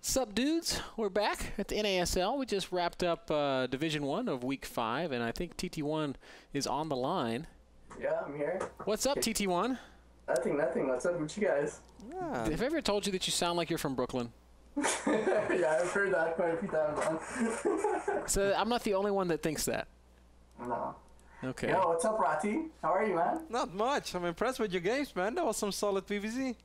Sup, dudes? We're back at the NASL. We just wrapped up Division 1 of Week 5, and I think TT1 is on the line. Yeah, I'm here. What's up, TT1? Nothing. What's up with you guys? Yeah. Have I ever told you that you sound like you're from Brooklyn? Yeah, I've heard that quite a few times. So I'm not the only one that thinks that. No. Okay. Yo, what's up, Rati? How are you, man? Not much. I'm impressed with your games, man. That was some solid PvZ.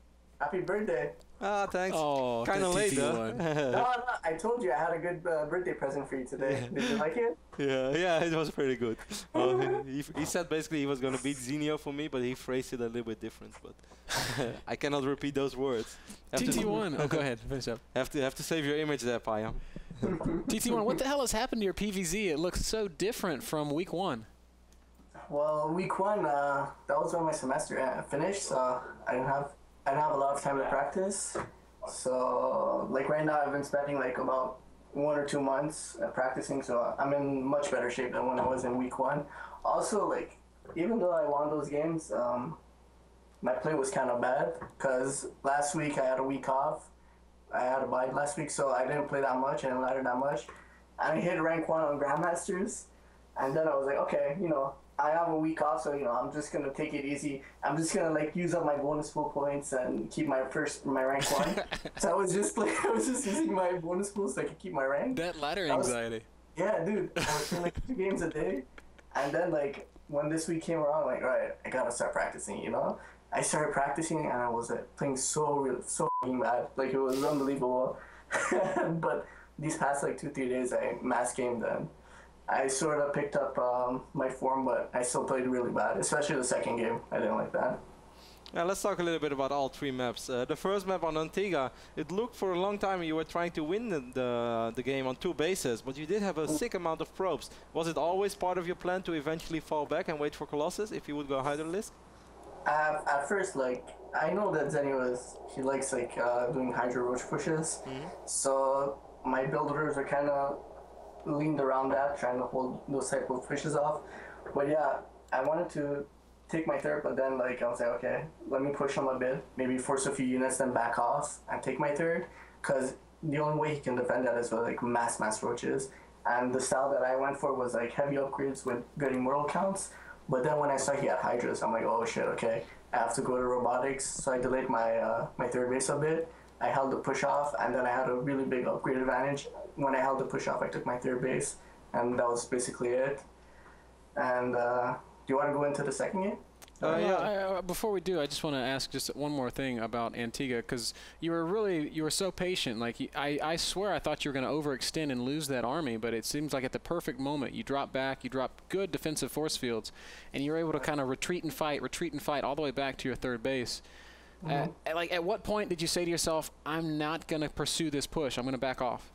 Happy birthday. Ah, thanks. Oh, kind of late, though. No, I told you I had a good birthday present for you today. Did you like it? Yeah, it was pretty good. Well, he said basically he was going to beat Zenio for me, but he phrased it a little bit different. But I cannot repeat those words. TT1. Oh, go ahead. Finish up. Have to save your image there, Payam. TT1, what the hell has happened to your PvZ? It looks so different from Week 1. Well, Week 1, that was when my semester finished, so I didn't have a lot of time to practice. So, like right now, I've been spending like about 1 or 2 months practicing, so I'm in much better shape than when I was in Week 1. Also, like, even though I won those games, my play was kind of bad, because last week I had a week off. I had a bye last week, so I didn't play that much, I didn't ladder that much. And I hit rank 1 on Grandmasters, and then I was like, okay, you know, I have a week off, so you know I'm just gonna take it easy. I'm just gonna like use up my bonus pool points and keep my rank 1. So I was just using my bonus pools so I could keep my rank. That ladder anxiety. Yeah, dude. I was playing like 2 games a day, and then like when this week came around, like right, I gotta start practicing. You know, I started practicing and I was playing so fucking bad. Like it was unbelievable. But these past like 2-3 days, I mass gamed and I sort of picked up my form, but I still played really bad, especially the second game. I didn't like that. Now let's talk a little bit about all 3 maps. The first map on Antigua, it looked for a long time you were trying to win the game on 2 bases, but you did have a sick amount of probes. Was it always part of your plan to eventually fall back and wait for Colossus if you would go Hydralisk? At first, like, I know that Zenio he likes like doing Hydra Roach pushes, so my builders are kind of leaned around that, trying to hold those type of pushes off. But yeah, I wanted to take my third, but then like I was like, okay, let me push him a bit, maybe force a few units, then back off and take my third, because the only way he can defend that is with like mass roaches. And the style that I went for was like heavy upgrades with good immortal counts. But then when I saw he had Hydras, I'm like, oh shit, okay, I have to go to robotics. So I delayed my my third base a bit. I held the push off, and then I had a really big upgrade advantage. When I held the push off, I took my third base, and that was basically it. And do you want to go into the second game? Yeah. Before we do, I just want to ask just one more thing about Antigua, because you were so patient. Like I swear I thought you were going to overextend and lose that army, but it seems like at the perfect moment you drop back, you drop good defensive force fields, and you're able to kind of retreat and fight all the way back to your third base. Like at what point did you say to yourself, I'm not going to pursue this push, I'm going to back off?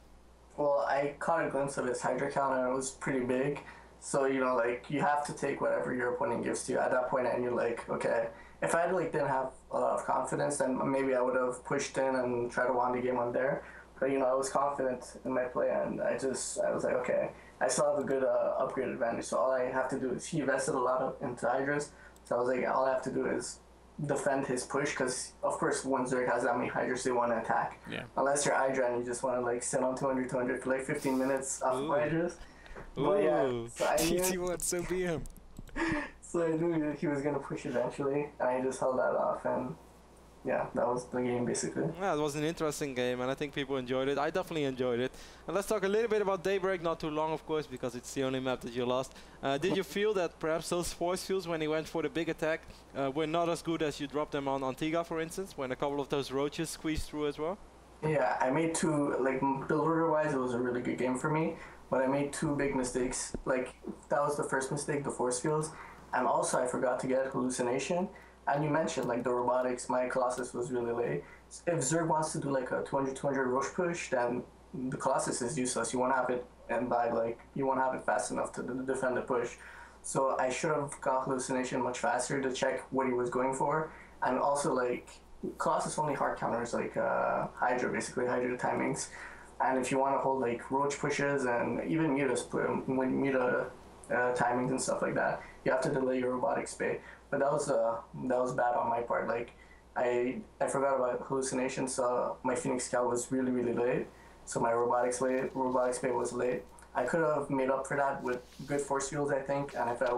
Well, I caught a glimpse of his Hydra count, and it was pretty big. So, you know, like, you have to take whatever your opponent gives to you. At that point, and you're like, okay, if I like didn't have a lot of confidence, then maybe I would have pushed in and tried to win the game on there. But, you know, I was confident in my play, and I was like, okay, I still have a good upgrade advantage. So all I have to do is, he invested a lot into Hydras. So I was like, all I have to do is defend his push, because of course when Zerg has that many Hydras, they want to attack. Yeah. Unless you're Hydra and you just want to like sit on 200 for like 15 minutes off of Hydras. But yeah, so I knew TT1, so be him. So I knew that he was gonna push eventually, and I just held that off, and yeah, that was the game basically. Yeah, it was an interesting game, and I think people enjoyed it. I definitely enjoyed it. And let's talk a little bit about Daybreak, not too long of course, because it's the only map that you lost. Did you feel that perhaps those force fields when he went for the big attack were not as good as you dropped them on Antigua, for instance, when a couple of those roaches squeezed through as well? Yeah, I made 2, like build order wise, it was a really good game for me, but I made 2 big mistakes. Like, that was the first mistake, the force fields, and also I forgot to get hallucination. And you mentioned like the robotics, my Colossus was really late. If Zerg wants to do like a 200 rush push, then the Colossus is useless. You won't have it, and you won't have it fast enough to defend the push. So I should have got hallucination much faster to check what he was going for. And also like Colossus only hard counters like Hydra, basically Hydra timings. And if you want to hold like roach pushes and even muta timings and stuff like that, you have to delay your robotic spay. But that was bad on my part. Like, I forgot about hallucinations, so my Phoenix Scout was really, really late. So my robotics bay was late. I could have made up for that with good force fields, I think, and if I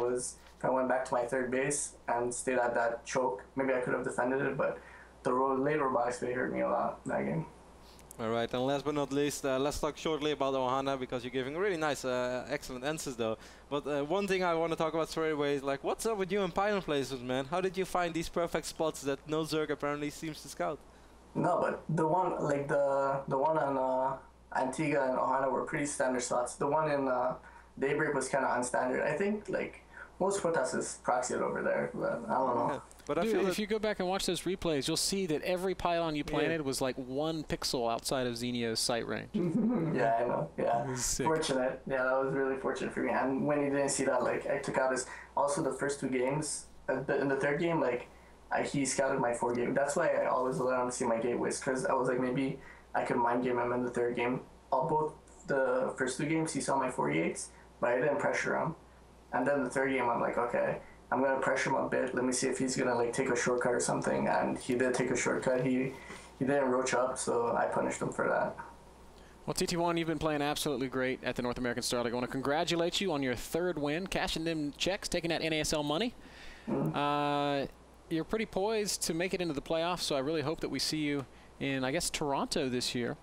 went back to my third base and stayed at that choke, maybe I could have defended it, but the late robotics bay hurt me a lot in that game. All right, and last but not least, let's talk shortly about Ohana, because you're giving really nice, excellent answers though. But one thing I want to talk about straight away is like, what's up with you and Pylon placements, man? How did you find these perfect spots that no Zerg apparently seems to scout? No, but the one like the one on Antigua and Ohana were pretty standard slots. The one in Daybreak was kind of unstandard. I think like most protesters proxy it over there, but I don't know. Yeah. But Dude, I feel if you go back and watch those replays, you'll see that every pylon you planted was like 1 pixel outside of Zenio's sight range. Yeah, I know. Yeah, Sick. fortunate. Yeah, that was really fortunate for me. And when he didn't see that, like I took out his also the first 2 games. In the third game, like he scouted my 4 game. That's why I always let him see my gateways, because I was like maybe I could mind game him in the third game. Both the first 2 games he saw my 4 gates, but I didn't pressure him. And then the third game I'm like, okay, I'm gonna pressure him a bit. Let me see if he's gonna like take a shortcut or something. And he did take a shortcut. He didn't roach up, so I punished him for that. Well, TT1, you've been playing absolutely great at the North American Star League. I want to congratulate you on your 3rd win, cashing them checks, taking that NASL money. You're pretty poised to make it into the playoffs, so I really hope that we see you in, I guess, Toronto this year.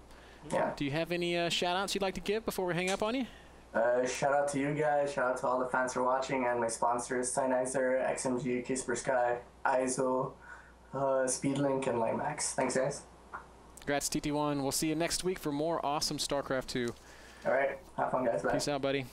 Yeah. Do you have any shout-outs you'd like to give before we hang up on you? Shout out to you guys, shout out to all the fans for watching, and my sponsors, Tynizer, XMG, Casper Sky, ISO, Speedlink, and Limax. Thanks, guys. Congrats, TT1. We'll see you next week for more awesome StarCraft 2. All right, have fun, guys. Bye. Peace out, buddy.